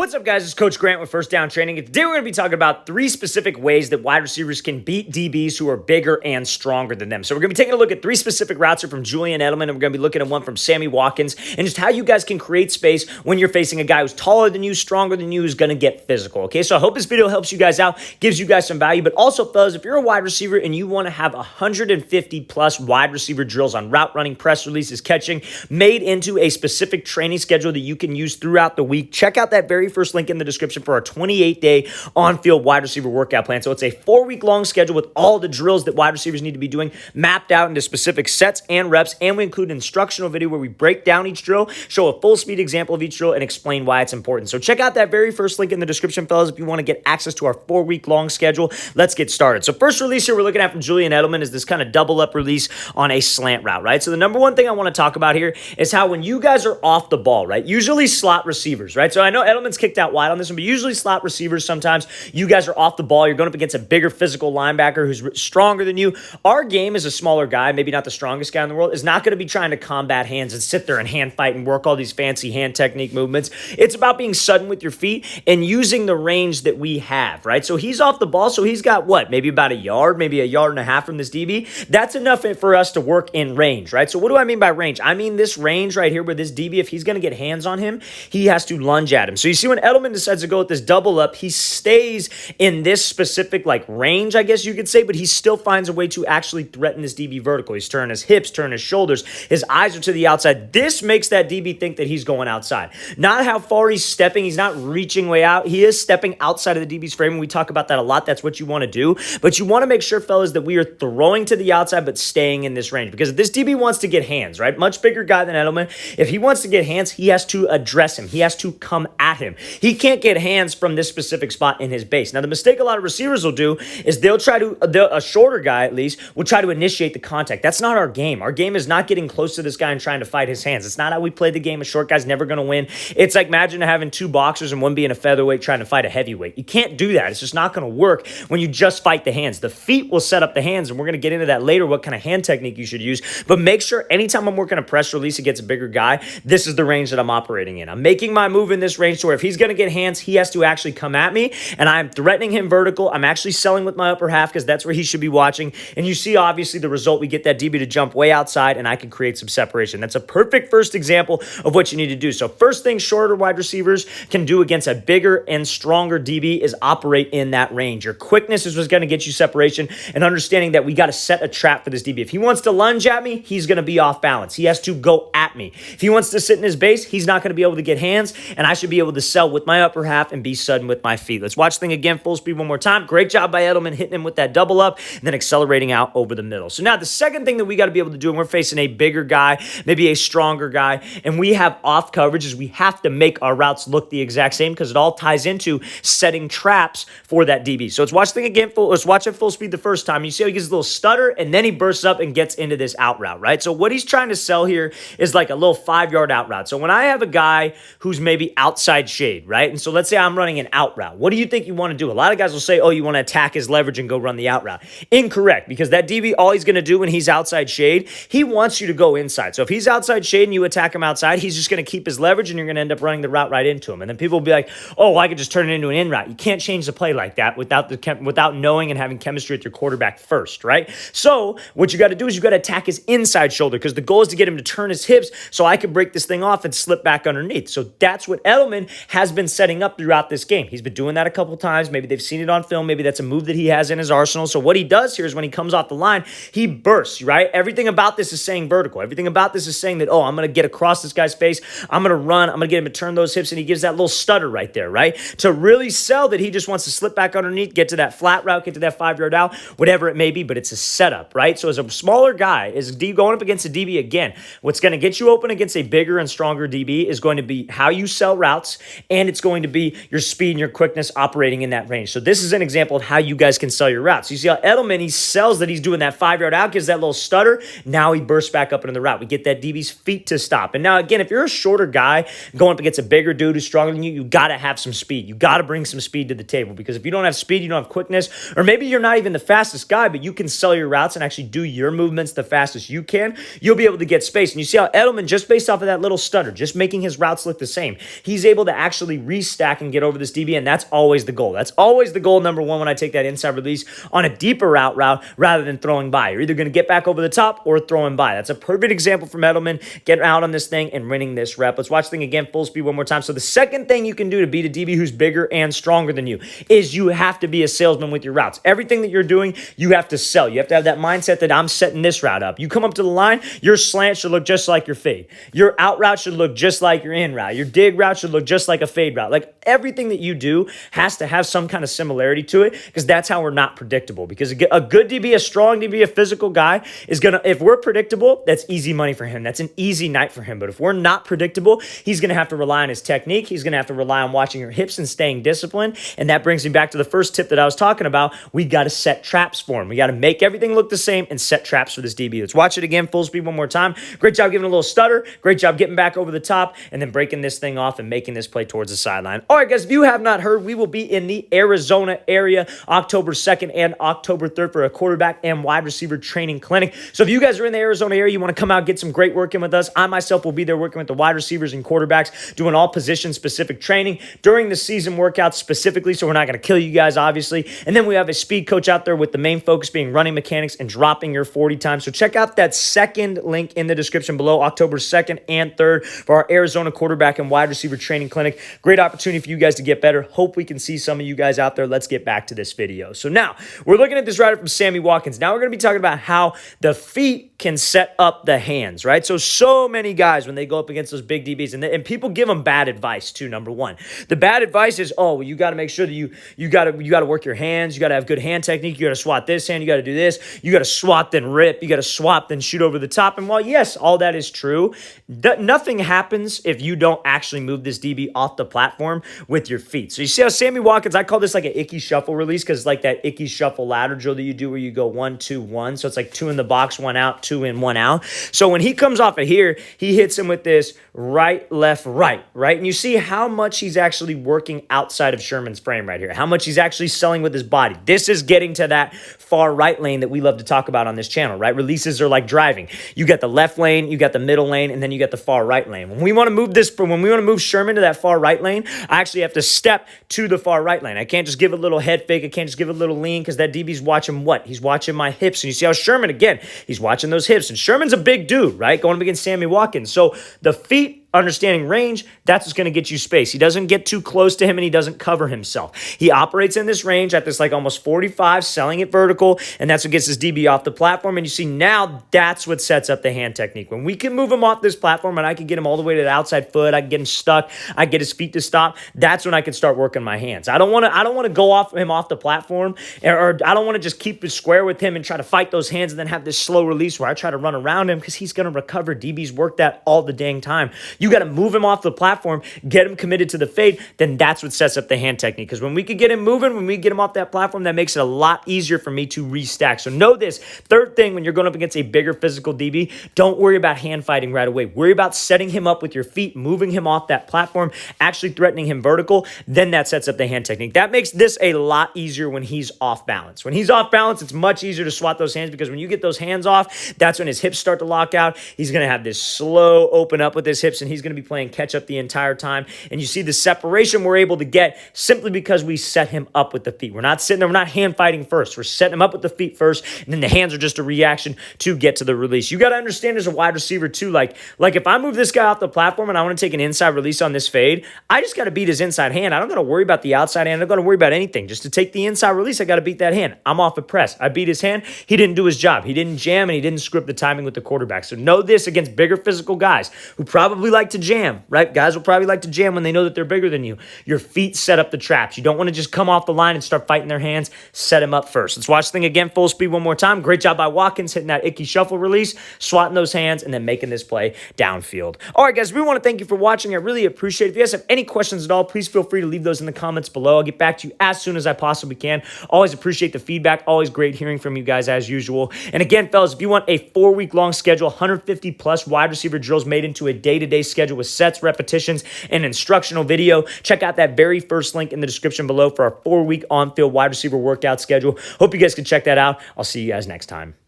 What's up, guys? It's Coach Grant with First Down Training. And today we're going to be talking about 3 specific ways that wide receivers can beat DBs who are bigger and stronger than them. So we're going to be taking a look at 3 specific routes from Julian Edelman, and we're going to be looking at one from Sammy Watkins, and just how you guys can create space when you're facing a guy who's taller than you, stronger than you, who's going to get physical. Okay, so I hope this video helps you guys out, gives you guys some value. But also, fellas, if you're a wide receiver and you want to have 150 plus wide receiver drills on route running, press releases, catching, made into a specific training schedule that you can use throughout the week, check out that very first link in the description for our 28-day on-field wide receiver workout plan. So it's a 4-week long schedule with all the drills that wide receivers need to be doing mapped out into specific sets and reps, and we include an instructional video where we break down each drill, show a full speed example of each drill, and explain why it's important. So check out that very first link in the description, fellas, if you want to get access to our 4-week long schedule. Let's get started. So first release here we're looking at from Julian Edelman is this kind of double up release on a slant route, right? So the number one thing I want to talk about here is how when you guys are off the ball, right, usually slot receivers, right? So I know Edelman's kicked out wide on this one, but usually slot receivers, sometimes you guys are off the ball, you're going up against a bigger physical linebacker who's stronger than you. Our game as a smaller guy, maybe not the strongest guy in the world, is not going to be trying to combat hands and sit there and hand fight and work all these fancy hand technique movements. It's about being sudden with your feet and using the range that we have, right? So he's off the ball, so he's got what, maybe about a yard, maybe a yard and a half from this DB. That's enough for us to work in range, right? So what do I mean by range? I mean this range right here where this DB, if he's going to get hands on him, he has to lunge at him. So you see when Edelman decides to go with this double up, he stays in this specific range, I guess you could say, but he still finds a way to actually threaten this DB vertical. He's turning his hips, turning his shoulders, his eyes are to the outside. This makes that DB think that he's going outside. Not how far he's stepping. He's not reaching way out. He is stepping outside of the DB's frame, and we talk about that a lot. That's what you want to do, but you want to make sure, fellas, that we are throwing to the outside but staying in this range, because if this DB wants to get hands, right, much bigger guy than Edelman, if he wants to get hands, he has to address him. He has to come at him. He can't get hands from this specific spot in his base. Now, the mistake a lot of receivers will do is they'll try to, a shorter guy at least, will try to initiate the contact. That's not our game. Our game is not getting close to this guy and trying to fight his hands. It's not how we play the game. A short guy's never going to win. It's like imagine having 2 boxers and one being a featherweight trying to fight a heavyweight. You can't do that. It's just not going to work when you just fight the hands. The feet will set up the hands, and we're going to get into that later, what kind of hand technique you should use. But make sure anytime I'm working a press release against a bigger guy, this is the range that I'm operating in. I'm making my move in this range to where if he's going to get hands, he has to actually come at me, and I'm threatening him vertical. I'm actually selling with my upper half because that's where he should be watching. And you see, obviously, the result. We get that DB to jump way outside, and I can create some separation. That's a perfect first example of what you need to do. So first thing shorter wide receivers can do against a bigger and stronger DB is operate in that range. Your quickness is what's going to get you separation, and understanding that we got to set a trap for this DB. If he wants to lunge at me, he's going to be off balance. He has to go at me. If he wants to sit in his base, he's not going to be able to get hands, and I should be able to sell with my upper half and be sudden with my feet. Let's watch the thing again, full speed one more time. Great job by Edelman hitting him with that double up and then accelerating out over the middle. So now the second thing that we got to be able to do, and we're facing a bigger guy, maybe a stronger guy, and we have off coverage, is we have to make our routes look the exact same, because it all ties into setting traps for that DB. So let's watch the thing again. Let's watch it full speed the first time. You see how he gets a little stutter, and then he bursts up and gets into this out route, right? So what he's trying to sell here is like a little 5-yard out route. So when I have a guy who's maybe outside shade, right? And so let's say I'm running an out route. What do you think you want to do? A lot of guys will say, oh, you want to attack his leverage and go run the out route. Incorrect, because that DB, all he's going to do when he's outside shade, he wants you to go inside. So if he's outside shade and you attack him outside, he's just going to keep his leverage, and you're going to end up running the route right into him. And then people will be like, oh, I could just turn it into an in route. You can't change the play like that without knowing and having chemistry with your quarterback first, right? So what you got to do is you got to attack his inside shoulder, because the goal is to get him to turn his hips so I can break this thing off and slip back underneath. So that's what Edelman has been setting up throughout this game. He's been doing that a couple times. Maybe they've seen it on film. Maybe that's a move that he has in his arsenal. So what he does here is when he comes off the line, he bursts, right? Everything about this is saying vertical. Everything about this is saying that, oh, I'm going to get across this guy's face. I'm going to run. I'm going to get him to turn those hips, and he gives that little stutter right there, right? To really sell that he just wants to slip back underneath, get to that flat route, get to that 5-yard out, whatever it may be, but it's a setup, right? So as a smaller guy, is going up against a DB again, what's going to get you open against a bigger and stronger DB is going to be how you sell routes, and it's going to be your speed and your quickness operating in that range. So this is an example of how you guys can sell your routes. You see how Edelman, he sells that he's doing that 5-yard out, gives that little stutter. Now he bursts back up into the route. We get that DB's feet to stop. And now again, if you're a shorter guy going up against a bigger dude who's stronger than you, you got to have some speed. You got to bring some speed to the table, because if you don't have speed, you don't have quickness, or maybe you're not even the fastest guy, but you can sell your routes and actually do your movements the fastest you can, you'll be able to get space. And you see how Edelman, just based off of that little stutter, just making his routes look the same, he's able to actually actually restack and get over this DB, and that's always the goal. That's always the goal, number one, when I take that inside release on a deeper route rather than throwing by. You're either going to get back over the top or throwing by. That's a perfect example from Edelman. Get out on this thing and winning this rep. Let's watch the thing again, full speed one more time. So the second thing you can do to beat a DB who's bigger and stronger than you is you have to be a salesman with your routes. Everything that you're doing, you have to sell. You have to have that mindset that I'm setting this route up. You come up to the line, your slant should look just like your fade. Your out route should look just like your in route. Your dig route should look just like a fade route. Like everything that you do has to have some kind of similarity to it, because that's how we're not predictable. Because a good DB, a strong DB, a physical guy is going to, if we're predictable, that's easy money for him. That's an easy night for him. But if we're not predictable, he's going to have to rely on his technique. He's going to have to rely on watching your hips and staying disciplined. And that brings me back to the first tip that I was talking about. We got to set traps for him. We got to make everything look the same and set traps for this DB. Let's watch it again, full speed one more time. Great job giving a little stutter. Great job getting back over the top and then breaking this thing off and making this play towards the sideline. All right, guys, if you have not heard, we will be in the Arizona area October 2nd and October 3rd for a quarterback and wide receiver training clinic. So if you guys are in the Arizona area, you want to come out, get some great work in with us, I myself will be there working with the wide receivers and quarterbacks, doing all position-specific training during the season workouts specifically, so we're not going to kill you guys, obviously. And then we have a speed coach out there with the main focus being running mechanics and dropping your 40 times. So check out that second link in the description below, October 2nd and 3rd for our Arizona quarterback and wide receiver training clinic. Great opportunity for you guys to get better. Hope we can see some of you guys out there. Let's get back to this video. So now we're looking at this rider from Sammy Watkins. Now we're going to be talking about how the feet can set up the hands, right? So many guys, when they go up against those big DBs, and people give them bad advice too, number one. The bad advice is, oh, well, you got to make sure that you got to work your hands. You got to have good hand technique. You got to swat this hand. You got to do this. You got to swat, then rip. You got to swap, then shoot over the top. And while, yes, all that is true, nothing happens if you don't actually move this DB off the platform with your feet. So you see how Sammy Watkins, I call this like an icky shuffle release, because it's like that icky shuffle ladder drill that you do where you go 1, 2, 1. So it's like 2 in the box, 1 out, 2 in, 1 out. So when he comes off of here, he hits him with this right, left, right? And you see how much he's actually working outside of Sherman's frame right here, how much he's actually selling with his body. This is getting to that far right lane that we love to talk about on this channel, right? Releases are like driving. You got the left lane, you got the middle lane, and then you got the far right lane. When we want to move Sherman to that far right lane, I actually have to step to the far right lane. I can't just give a little head fake. I can't just give a little lean, because that DB's watching what? He's watching my hips. And you see how Sherman, again, he's watching those hips. And Sherman's a big dude, right? Going up against Sammy Watkins. So the feet, understanding range, that's what's going to get you space. He doesn't get too close to him, and he doesn't cover himself. He operates in this range at this like almost 45, selling it vertical, and that's what gets his DB off the platform. And you see now that's what sets up the hand technique. When we can move him off this platform and I can get him all the way to the outside foot, I can get him stuck, I get his feet to stop, that's when I can start working my hands. I don't want to go off him off the platform, or I don't want to just keep it square with him and try to fight those hands and then have this slow release where I try to run around him, because he's going to recover. DBs work that all the dang time. You got to move him off the platform, get him committed to the fade, then that's what sets up the hand technique. Because when we can get him moving, when we get him off that platform, that makes it a lot easier for me to restack. So know this, third thing, when you're going up against a bigger physical DB, don't worry about hand fighting right away. Worry about setting him up with your feet, moving him off that platform, actually threatening him vertical, then that sets up the hand technique. That makes this a lot easier when he's off balance. When he's off balance, it's much easier to swat those hands, because when you get those hands off, that's when his hips start to lock out. He's going to have this slow open up with his hips, and he's going to be playing catch up the entire time. And you see the separation we're able to get simply because we set him up with the feet. We're not sitting there, we're not hand fighting first. We're setting him up with the feet first, and then the hands are just a reaction to get to the release. You got to understand as a wide receiver too, like if I move this guy off the platform and I want to take an inside release on this fade, I just got to beat his inside hand. I don't got to worry about the outside hand. I don't got to worry about anything. Just to take the inside release, I got to beat that hand. I'm off a press. I beat his hand. He didn't do his job. He didn't jam, and he didn't script the timing with the quarterback. So know this against bigger physical guys who probably like to jam, right? Guys will probably like to jam when they know that they're bigger than you. Your feet set up the traps. You don't want to just come off the line and start fighting their hands. Set them up first. Let's watch the thing again, full speed one more time. Great job by Watkins hitting that icky shuffle release, swatting those hands, and then making this play downfield. All right, guys, we want to thank you for watching. I really appreciate it. If you guys have any questions at all, please feel free to leave those in the comments below. I'll get back to you as soon as I possibly can. Always appreciate the feedback. Always great hearing from you guys as usual. And again, fellas, if you want a 4-week-long schedule, 150 plus wide receiver drills made into a day-to-day schedule with sets, repetitions, and instructional video, check out that very first link in the description below for our 4-week on-field wide receiver workout schedule. Hope you guys can check that out. I'll see you guys next time.